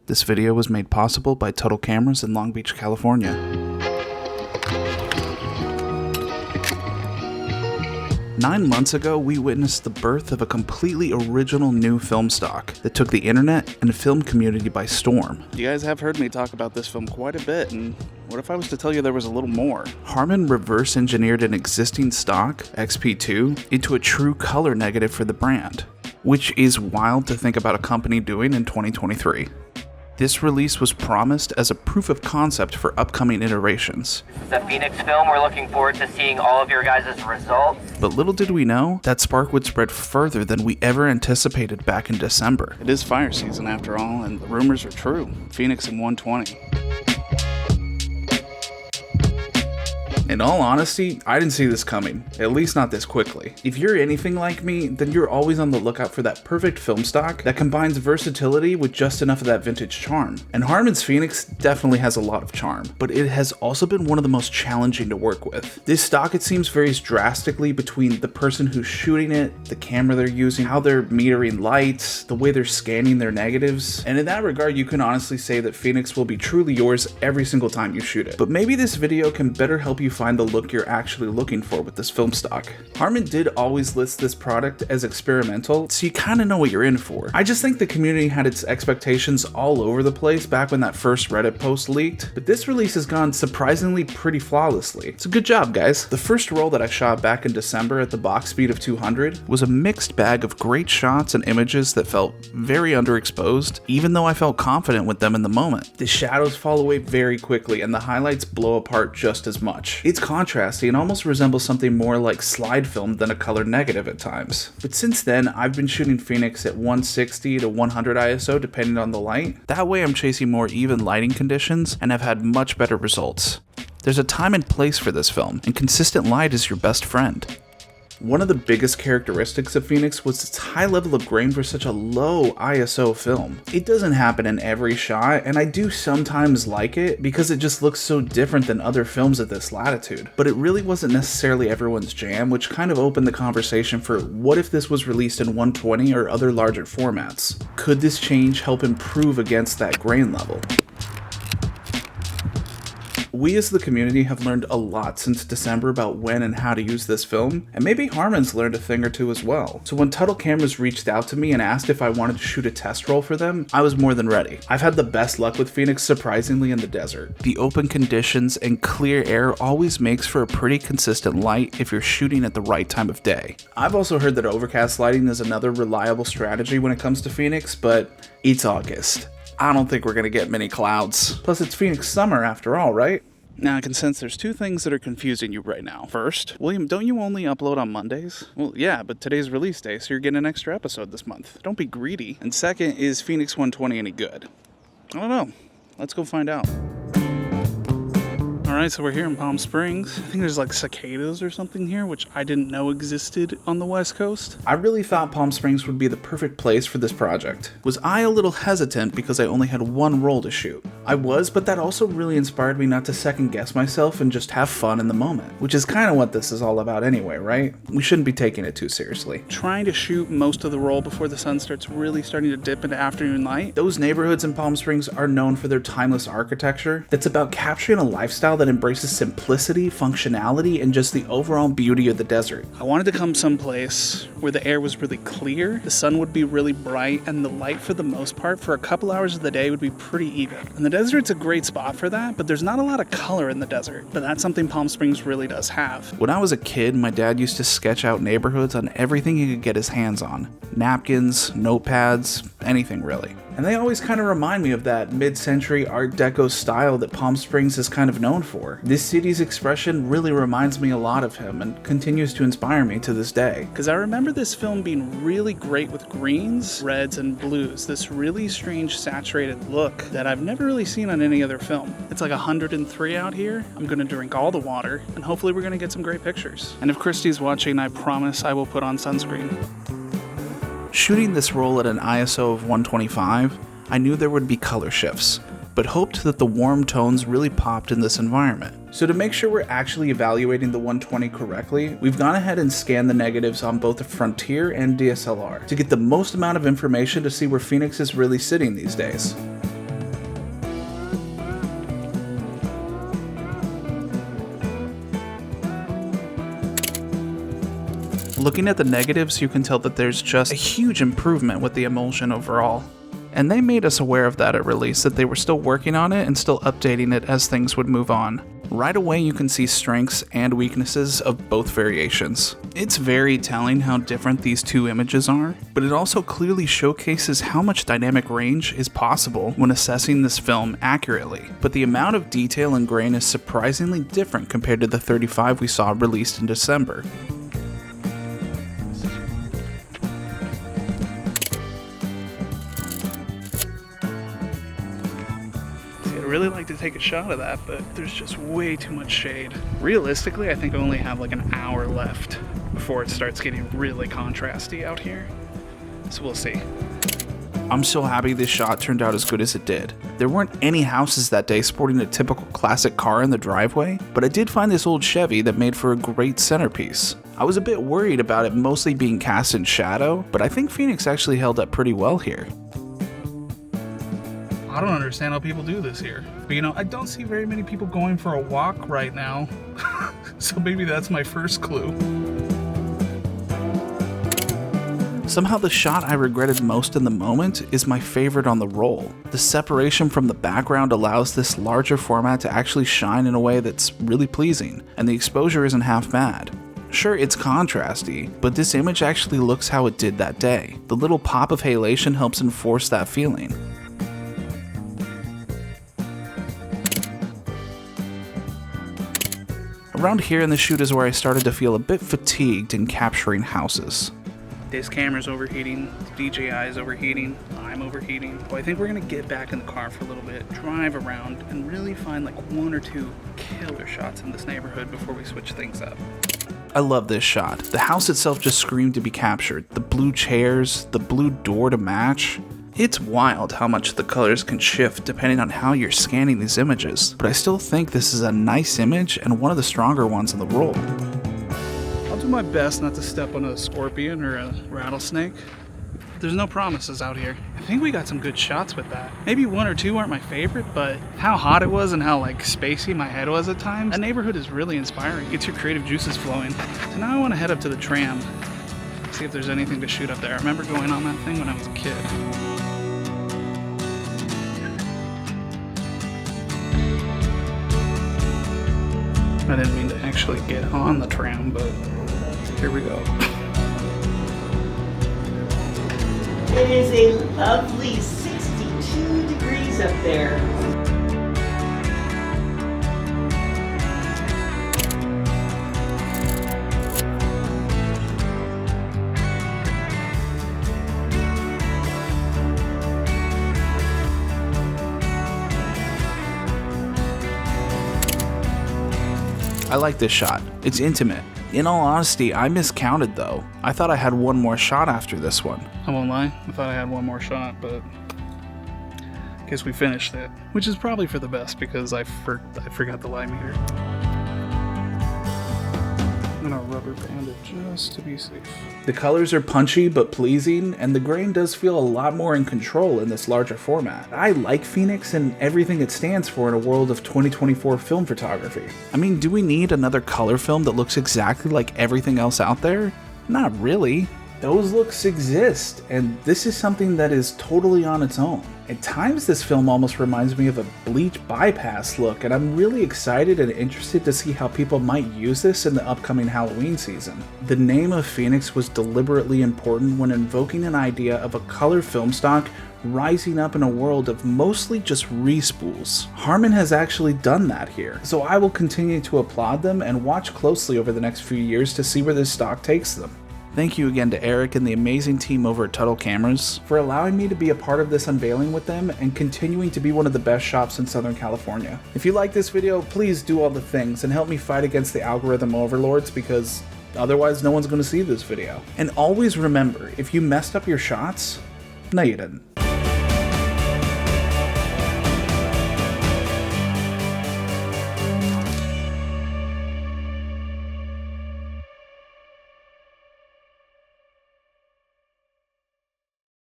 This video was made possible by Total Cameras in Long Beach, California. 9 months ago, we witnessed the birth of a completely original new film stock that took the internet and the film community by storm. You guys have heard me talk about this film quite a bit, and what if I was to tell you there was a little more? Harman reverse engineered an existing stock, XP2, into a true color negative for the brand, which is wild to think about a company doing in 2023. This release was promised as a proof of concept for upcoming iterations. This is a Phoenix film. We're looking forward to seeing all of your guys' results. But little did we know, that spark would spread further than we ever anticipated back in December. It is fire season after all, and the rumors are true. Phoenix in 120. In all honesty, I didn't see this coming, at least not this quickly. If you're anything like me, then you're always on the lookout for that perfect film stock that combines versatility with just enough of that vintage charm. And Harman's Phoenix definitely has a lot of charm, but it has also been one of the most challenging to work with. This stock, it seems, varies drastically between the person who's shooting it, the camera they're using, how they're metering lights, the way they're scanning their negatives. And in that regard, you can honestly say that Phoenix will be truly yours every single time you shoot it. But maybe this video can better help you find the look you're actually looking for with this film stock. Harman did always list this product as experimental, so you kind of know what you're in for. I just think the community had its expectations all over the place back when that first Reddit post leaked, but this release has gone surprisingly pretty flawlessly. So good job, guys. The first roll that I shot back in December at the box speed of 200 was a mixed bag of great shots and images that felt very underexposed, even though I felt confident with them in the moment. The shadows fall away very quickly and the highlights blow apart just as much. It's contrasty and almost resembles something more like slide film than a color negative at times. But since then, I've been shooting Phoenix at 160 to 100 ISO depending on the light. That way I'm chasing more even lighting conditions and have had much better results. There's a time and place for this film, and consistent light is your best friend. One of the biggest characteristics of Phoenix was its high level of grain for such a low ISO film. It doesn't happen in every shot, and I do sometimes like it because it just looks so different than other films at this latitude. But it really wasn't necessarily everyone's jam, which kind of opened the conversation for what if this was released in 120 or other larger formats? Could this change help improve against that grain level? We as the community have learned a lot since December about when and how to use this film, and maybe Harman's learned a thing or two as well. So when Total Cameras reached out to me and asked if I wanted to shoot a test roll for them, I was more than ready. I've had the best luck with Phoenix surprisingly in the desert. The open conditions and clear air always makes for a pretty consistent light if you're shooting at the right time of day. I've also heard that overcast lighting is another reliable strategy when it comes to Phoenix, but it's August. I don't think we're gonna get many clouds. Plus it's Phoenix summer after all, right? Now I can sense there's two things that are confusing you right now. First, William, don't you only upload on Mondays? Well, yeah, but today's release day, so you're getting an extra episode this month. Don't be greedy. And second, is Phoenix 120 any good? I don't know. Let's go find out. Alright, so we're here in Palm Springs. I think there's like cicadas or something here, which I didn't know existed on the West Coast. I really thought Palm Springs would be the perfect place for this project. Was I a little hesitant because I only had one roll to shoot? I was, but that also really inspired me not to second guess myself and just have fun in the moment, which is kind of what this is all about anyway, right? We shouldn't be taking it too seriously. Trying to shoot most of the roll before the sun starts really starting to dip into afternoon light. Those neighborhoods in Palm Springs are known for their timeless architecture that's about capturing a lifestyle that embraces simplicity, functionality, and just the overall beauty of the desert. I wanted to come someplace where the air was really clear, the sun would be really bright, and the light for the most part for a couple hours of the day would be pretty even. And the desert's a great spot for that, but there's not a lot of color in the desert. But that's something Palm Springs really does have. When I was a kid, my dad used to sketch out neighborhoods on everything he could get his hands on. Napkins, notepads, anything really. And they always kind of remind me of that mid-century Art Deco style that Palm Springs is kind of known for. This city's expression really reminds me a lot of him and continues to inspire me to this day. Because I remember this film being really great with greens, reds, and blues. This really strange saturated look that I've never really seen on any other film. It's like 103 out here. I'm gonna drink all the water, and hopefully we're gonna get some great pictures. And if Christy's watching, I promise I will put on sunscreen. Shooting this roll at an ISO of 125, I knew there would be color shifts, but hoped that the warm tones really popped in this environment. So to make sure we're actually evaluating the 120 correctly, we've gone ahead and scanned the negatives on both the Frontier and DSLR to get the most amount of information to see where Phoenix is really sitting these days. Looking at the negatives, you can tell that there's just a huge improvement with the emulsion overall. And they made us aware of that at release, that they were still working on it and still updating it as things would move on. Right away you can see strengths and weaknesses of both variations. It's very telling how different these two images are, but it also clearly showcases how much dynamic range is possible when assessing this film accurately. But the amount of detail and grain is surprisingly different compared to the 35 we saw released in December. I'd really like to take a shot of that, but there's just way too much shade. Realistically, I think I only have like an hour left before it starts getting really contrasty out here. So we'll see. I'm so happy this shot turned out as good as it did. There weren't any houses that day sporting a typical classic car in the driveway, but I did find this old Chevy that made for a great centerpiece. I was a bit worried about it mostly being cast in shadow, but I think Phoenix actually held up pretty well here. I don't understand how people do this here. But you know, I don't see very many people going for a walk right now. So maybe that's my first clue. Somehow the shot I regretted most in the moment is my favorite on the roll. The separation from the background allows this larger format to actually shine in a way that's really pleasing, and the exposure isn't half bad. Sure, it's contrasty, but this image actually looks how it did that day. The little pop of halation helps enforce that feeling. Around here in the shoot is where I started to feel a bit fatigued in capturing houses. This camera's overheating, DJI's overheating, I'm overheating. Well, I think we're gonna get back in the car for a little bit, drive around, and really find like one or two killer shots in this neighborhood before we switch things up. I love this shot. The house itself just screamed to be captured. The blue chairs, the blue door to match. It's wild how much the colors can shift depending on how you're scanning these images, but I still think this is a nice image and one of the stronger ones in the roll. I'll do my best not to step on a scorpion or a rattlesnake. There's no promises out here. I think we got some good shots with that. Maybe one or two aren't my favorite, but how hot it was and how like spacey my head was at times, that neighborhood is really inspiring. Gets your creative juices flowing. So now I want to head up to the tram, see if there's anything to shoot up there. I remember going on that thing when I was a kid. I didn't mean to actually get on the tram, but here we go. It is a lovely 62 degrees up there. I like this shot. It's intimate. In all honesty, I miscounted though. I thought I had one more shot after this one. I won't lie, I thought I had one more shot, but I guess we finished it. Which is probably for the best because I forgot the light meter. I'm gonna rubber band it just to be safe. The colors are punchy but pleasing, and the grain does feel a lot more in control in this larger format. I like Phoenix and everything it stands for in a world of 2024 film photography. I mean, do we need another color film that looks exactly like everything else out there? Not really. Those looks exist, and this is something that is totally on its own. At times this film almost reminds me of a Bleach bypass look, and I'm really excited and interested to see how people might use this in the upcoming Halloween season. The name of Phoenix was deliberately important when invoking an idea of a color film stock rising up in a world of mostly just respools. Harman has actually done that here, so I will continue to applaud them and watch closely over the next few years to see where this stock takes them. Thank you again to Eric and the amazing team over at Tuttle Cameras for allowing me to be a part of this unveiling with them and continuing to be one of the best shops in Southern California. If you like this video, please do all the things and help me fight against the algorithm overlords, because otherwise no one's going to see this video. And always remember, if you messed up your shots, no you didn't.